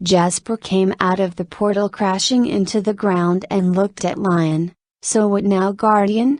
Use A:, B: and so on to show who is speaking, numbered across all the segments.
A: Jasper came out of the portal crashing into the ground and looked at Lion. So what now, Guardian?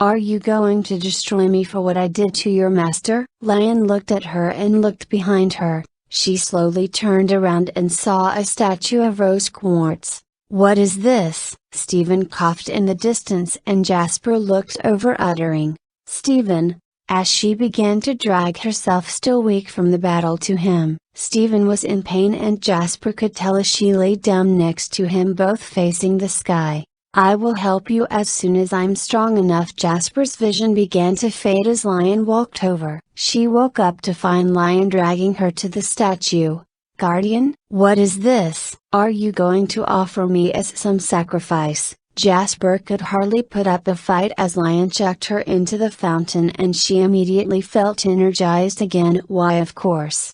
A: Are you going to destroy me for what I did to your master? Lion looked at her and looked behind her. She slowly turned around and saw a statue of rose quartz. What is this? Steven coughed in the distance and Jasper looked over uttering, Steven, as she began to drag herself still weak from the battle to him. Steven was in pain and Jasper could tell as she lay down next to him, both facing the sky. I will help you as soon as I'm strong enough. Jasper's vision began to fade as Lion walked over. She woke up to find Lion dragging her to the statue. Guardian, what is this? Are you going to offer me as some sacrifice? Jasper could hardly put up a fight as Lion chucked her into the fountain and she immediately felt energized again. Why, of course.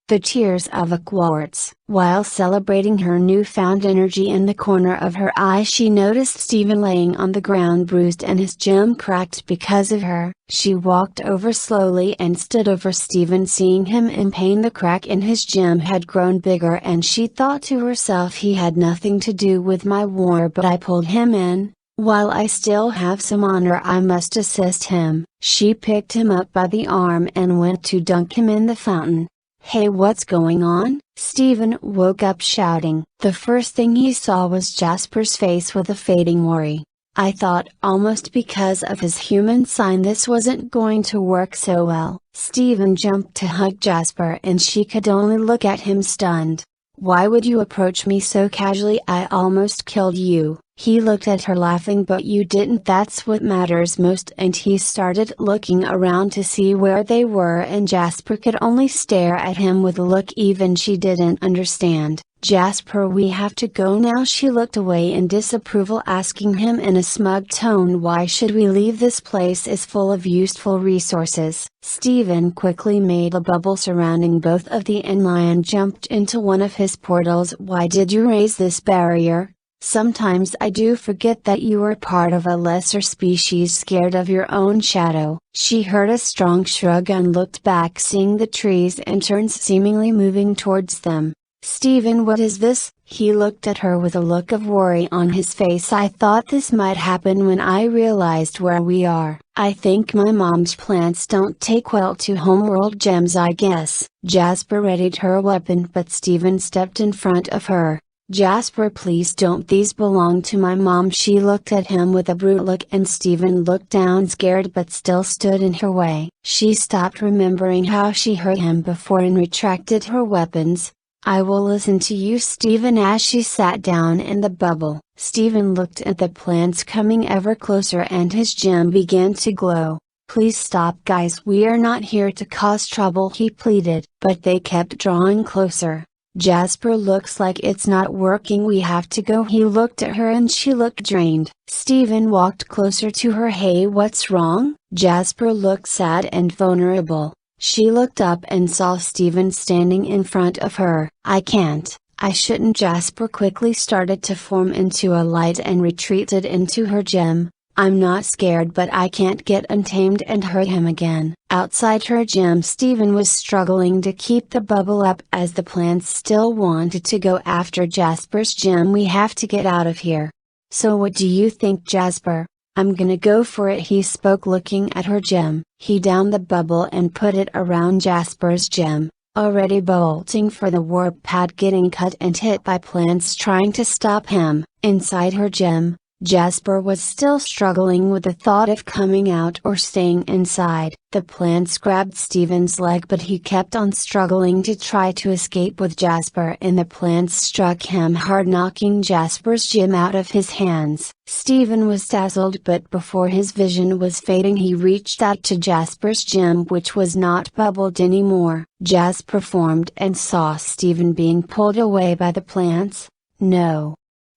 A: The tears of a quartz. While celebrating her newfound energy, in the corner of her eye she noticed Steven laying on the ground bruised and his gem cracked because of her. She walked over slowly and stood over Steven. Seeing him in pain, the crack in his gem had grown bigger and she thought to herself, he had nothing to do with my war, but I pulled him in. While I still have some honor, I must assist him. She picked him up by the arm and went to dunk him in the fountain. Hey, what's going on? Steven woke up shouting. The first thing he saw was Jasper's face with a fading worry. I thought, almost because of his human sign, this wasn't going to work so well. Steven jumped to hug Jasper and she could only look at him stunned. Why would you approach me so casually? I almost killed you. He looked at her laughing. But you didn't. That's what matters most. And he started looking around to see where they were and Jasper could only stare at him with a look even she didn't understand. Jasper, we have to go now. She looked away in disapproval, asking him in a smug tone, why should we leave? This place is full of useful resources. Steven quickly made a bubble surrounding both of the and Lion jumped into one of his portals. Why did you raise this barrier? Sometimes I do forget that you are part of a lesser species scared of your own shadow. She heard a strong shrug and looked back, seeing the trees and terns seemingly moving towards them. Steven, what is this? He looked at her with a look of worry on his face. I thought this might happen when I realized where we are. I think my mom's plants don't take well to homeworld gems, I guess. Jasper readied her weapon, but Steven stepped in front of her. Jasper, please don't, these belong to my mom. She looked at him with a brute look and Steven looked down, scared but still stood in her way. She stopped, remembering how she hurt him before, and retracted her weapons. I will listen to you, Steven. As she sat down in the bubble, Steven looked at the plants coming ever closer and his gem began to glow. Please stop, guys, we are not here to cause trouble, he pleaded. But they kept drawing closer. Jasper, looks like it's not working, we have to go. He looked at her and she looked drained. Steven walked closer to her. Hey, what's wrong? Jasper looked sad and vulnerable. She looked up and saw Steven standing in front of her. I can't, I shouldn't. Jasper quickly started to form into a light and retreated into her gem. I'm not scared, but I can't get untamed and hurt him again. Outside her gem, Steven was struggling to keep the bubble up as the plants still wanted to go after Jasper's gem. We have to get out of here. So what do you think, Jasper? I'm gonna go for it, he spoke, looking at her gem. He downed the bubble and put it around Jasper's gem, already bolting for the warp pad, getting cut and hit by plants trying to stop him. Inside her gem, Jasper was still struggling with the thought of coming out or staying inside. The plants grabbed Steven's leg, but he kept on struggling to try to escape with Jasper, and the plants struck him hard, knocking Jasper's gem out of his hands. Steven was dazzled, but before his vision was fading he reached out to Jasper's gem, which was not bubbled anymore. Jasper formed and saw Steven being pulled away by the plants. No.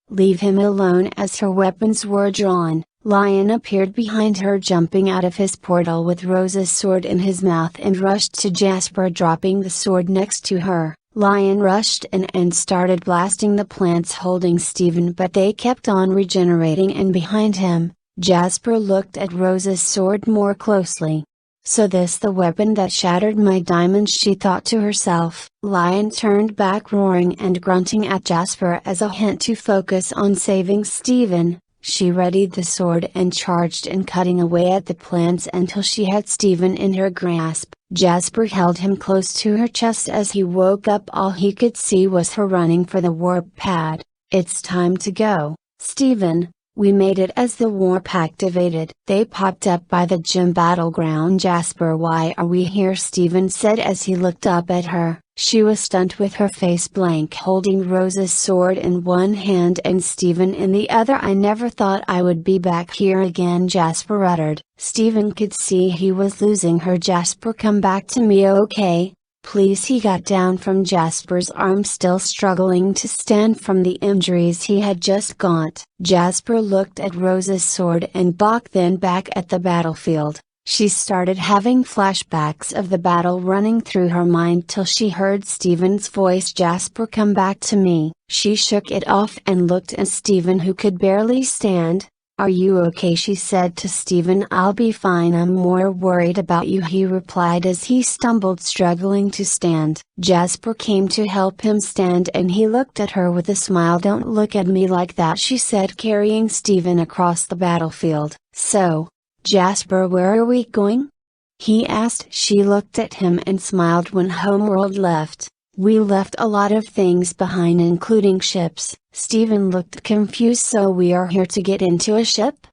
A: Leave him alone. As her weapons were drawn, Lion appeared behind her, jumping out of his portal with Rose's sword in his mouth, and rushed to Jasper, dropping the sword next to her. Lion rushed in and started blasting the plants holding Steven, but they kept on regenerating, and behind him, Jasper looked at Rose's sword more closely. So this the weapon that shattered my diamonds, she thought to herself. Lion turned back roaring and grunting at Jasper as a hint to focus on saving Steven. She readied the sword and charged in, cutting away at the plants until she had Steven in her grasp. Jasper held him close to her chest as he woke up. All he could see was her running for the warp pad. It's time to go, Steven. We made it as the warp activated. They popped up by the gym battleground. Jasper, why are we here? Steven said as he looked up at her. She was stunned with her face blank, holding Rose's sword in one hand and Steven in the other. I never thought I would be back here again, Jasper uttered. Steven could see he was losing her. Jasper, come back to me, okay? Please. He got down from Jasper's arm, still struggling to stand from the injuries he had just got. Jasper looked at Rose's sword and Bach, then back at the battlefield. She started having flashbacks of the battle running through her mind till she heard Steven's voice. Jasper, come back to me. She shook it off and looked at Steven, who could barely stand. Are you okay? She said to Steven. I'll be fine. I'm more worried about you, he replied as he stumbled, struggling to stand. Jasper came to help him stand and he looked at her with a smile. Don't look at me like that, she said, carrying Steven across the battlefield. So, Jasper, where are we going? He asked. She looked at him and smiled. When Homeworld left, we left a lot of things behind, including ships. Steven looked confused. So we are here to get into a ship?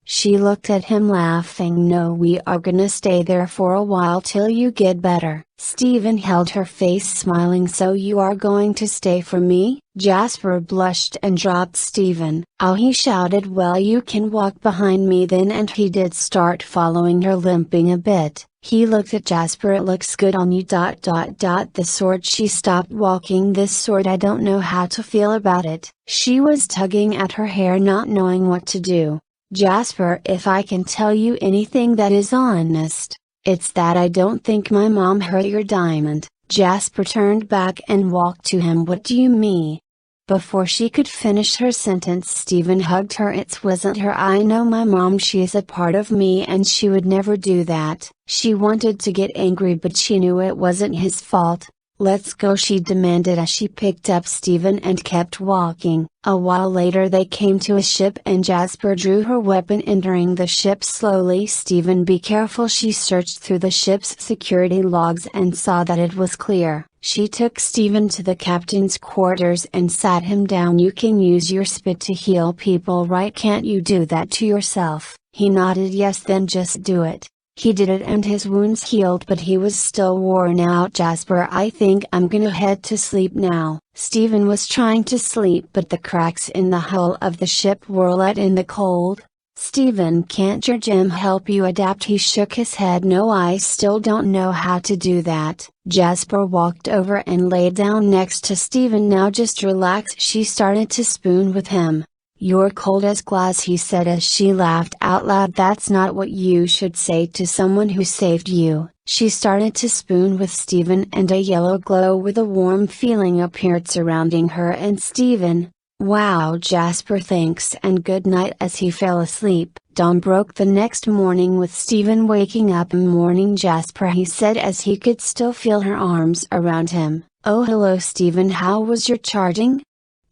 A: She looked at him, laughing. No, we are gonna stay there for a while till you get better. Steven held her face, smiling. So you are going to stay for me? Jasper blushed and dropped Steven. Oh, he shouted. Well, you can walk behind me then, and he did start following her, limping a bit. He looked at Jasper. It looks good on you. The sword. She stopped walking. This sword, I don't know how to feel about it. She was tugging at her hair, not knowing what to do. Jasper, if I can tell you anything that is honest, it's that I don't think my mom hurt your diamond. Jasper turned back and walked to him. What do you mean? Before she could finish her sentence, Steven hugged her. It wasn't her. I know my mom. She is a part of me and she would never do that. She wanted to get angry, but she knew it wasn't his fault. Let's go, she demanded as she picked up Steven and kept walking. A while later they came to a ship and Jasper drew her weapon, entering the ship slowly. Steven, be careful. She searched through the ship's security logs and saw that it was clear. She took Steven to the captain's quarters and sat him down. You can use your spit to heal people, right? Can't you do that to yourself? He nodded. Yes. Then just do it. He did it and his wounds healed, but he was still worn out. Jasper, I think I'm gonna head to sleep now. Steven was trying to sleep, but the cracks in the hull of the ship were let in the cold. Steven, can't your gem help you adapt? He shook his head. No, I still don't know how to do that. Jasper walked over and lay down next to Steven. Now just relax. She started to spoon with him. You're cold as glass, he said as she laughed out loud. That's not what you should say to someone who saved you. She started to spoon with Steven and a yellow glow with a warm feeling appeared surrounding her and Steven. Wow, Jasper, thanks and good night. As he fell asleep, dawn broke the next morning with Steven waking up. Morning, Jasper, he said as he could still feel her arms around him. Oh, hello, Steven, how was your charging?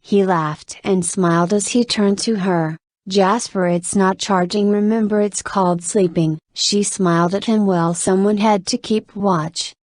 A: He laughed and smiled as he turned to her. Jasper, it's not charging, remember, it's called sleeping. She smiled at him. Well, someone had to keep watch.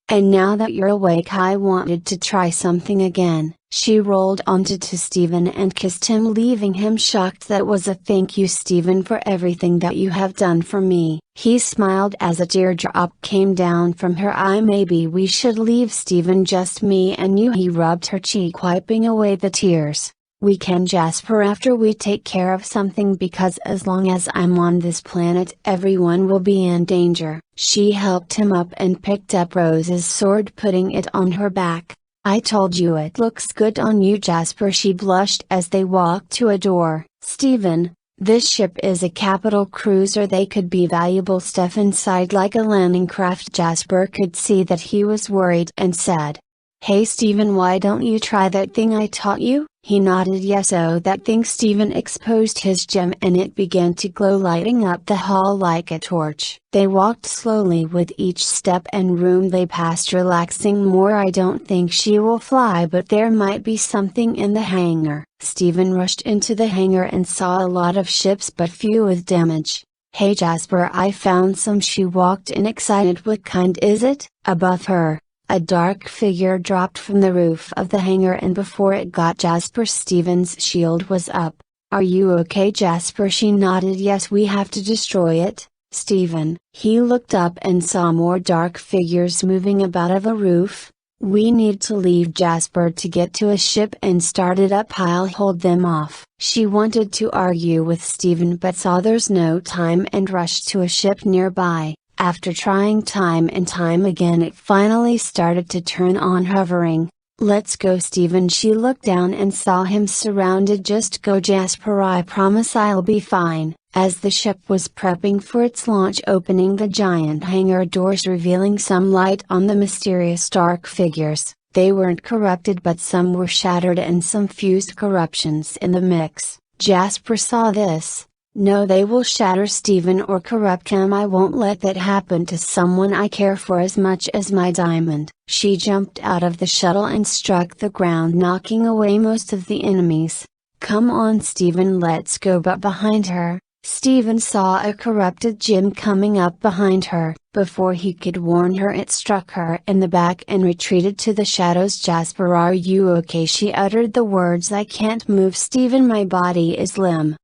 A: And now that you're awake, I wanted to try something again. She rolled onto Steven and kissed him, leaving him shocked. That was a thank you, Steven, for everything that you have done for me. He smiled as a teardrop came down from her eye. Maybe we should leave, Steven, just me and you. He rubbed her cheek, wiping away the tears. We can, Jasper, after we take care of something, because as long as I'm on this planet everyone will be in danger. She helped him up and picked up Rose's sword, putting it on her back. I told you it looks good on you, Jasper. She blushed as they walked to a door. Steven, this ship is a capital cruiser. They could be valuable stuff inside, like a landing craft. Jasper could see that he was worried and said, Hey Steven, why don't you try that thing I taught you? He nodded yes. Oh, that thing. Steven exposed his gem and it began to glow, lighting up the hall like a torch. They walked slowly with each step and room they passed, relaxing more. I don't think she will fly, but there might be something in the hangar. Steven rushed into the hangar and saw a lot of ships but few with damage. Hey Jasper, I found some. She walked in excited. What kind is it? Above her, a dark figure dropped from the roof of the hangar, and before it got JasperxSteven's shield was up. Are you okay, Jasper? She nodded yes. We have to destroy it, Steven. He looked up and saw more dark figures moving about of a roof. We need to leave Jasper to get to a ship and start it up. I'll hold them off. She wanted to argue with Steven but saw there's no time and rushed to a ship nearby. After trying time and time again, it finally started to turn on, hovering. Let's go, Steven. She looked down and saw him surrounded. Just go, Jasper. I promise I'll be fine. As the ship was prepping for its launch, opening the giant hangar doors, revealing some light on the mysterious dark figures. They weren't corrupted, but some were shattered and some fused corruptions in the mix. Jasper saw this. No, they will shatter Steven or corrupt him. I won't let that happen to someone I care for as much as my diamond. She jumped out of the shuttle and struck the ground, knocking away most of the enemies. Come on, Steven, let's go. But behind her, Steven saw a corrupted gem coming up behind her. Before he could warn her, it struck her in the back and retreated to the shadows. Jasper, are you okay? She uttered the words, I can't move, Steven, my body is limp.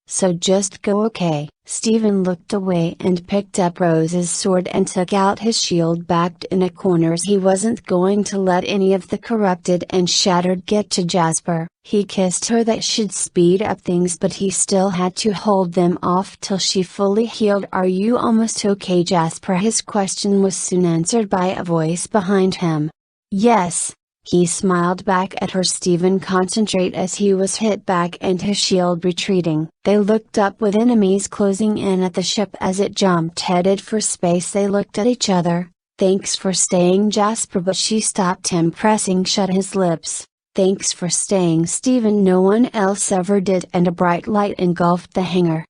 A: So just go, okay? Steven looked away and picked up Rose's sword and took out his shield. Backed in a corner, he wasn't going to let any of the corrupted and shattered get to Jasper. He kissed her. That should speed up things, but he still had to hold them off till she fully healed. Are you almost okay, Jasper? His question was soon answered by a voice behind him. Yes. He smiled back at her. Steven concentrate as he was hit back and his shield retreating. They looked up with enemies closing in at the ship as it jumped, headed for space. They looked at each other. Thanks for staying, Jasper, but she stopped him, pressing shut his lips. Thanks for staying, Steven. No one else ever did. And a bright light engulfed the hangar.